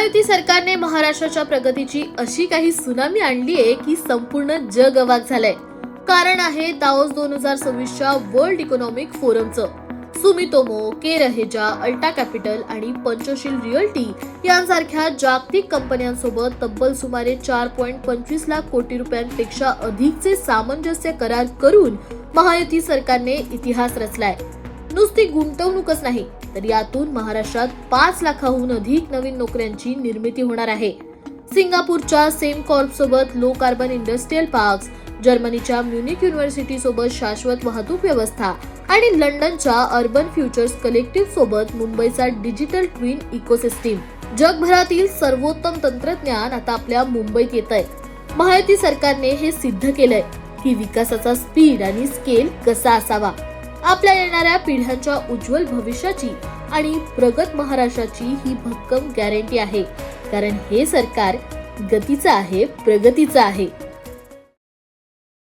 महायुती सरकारने महाराष्ट्राच्या प्रगतीची अशी काही सुनामी आणलीये की संपूर्ण जग अवाक झालंय। कारण आहे दाओस 2026च्या वर्ल्ड इकॉनॉमिक फोरमचं। सुमितोमो, के रहेजा, अल्टा कॅपिटल आणि पंचशील रिअल्टी यांसारख्या जागतिक कंपन्यांसोबत तब्बल सुमारे 4.25 लाख कोटी रुपयांपेक्षा अधिकचे सामंजस्य करार करून महायुती सरकारने इतिहास रचलाय। नुसती गुंतवणूकच नाही तर यातून महाराष्ट्रात 5 लाखाहून अधिक नवीन नोकऱ्यांची निर्मिती होणार आहे। सिंगापूरच्या सेमकॉर्प सोबत लो कार्बन इंडस्ट्रियल पार्क्स, जर्मनीच्या म्युनिक युनिव्हर्सिटी सोबत शाश्वत वाहतूक व्यवस्था आणि लंडनच्या अर्बन फ्युचर्स कलेक्टिव्ह सोबत मुंबईचा डिजिटल ट्विन इकोसिस्टीम, जगभरातील सर्वोत्तम तंत्रज्ञान आता आपल्या मुंबईत येतंय। महायुती सरकारने हे सिद्ध केलंय की विकासाचा स्पीड आणि स्केल कसा असावा। आपल्या येणाऱ्या पिढ्यांच्या उज्ज्वल भविष्याची आणि प्रगत महाराष्ट्राची ही भक्कम गॅरंटी आहे। कारण हे सरकार गतीचं आहे, प्रगतीचं आहे।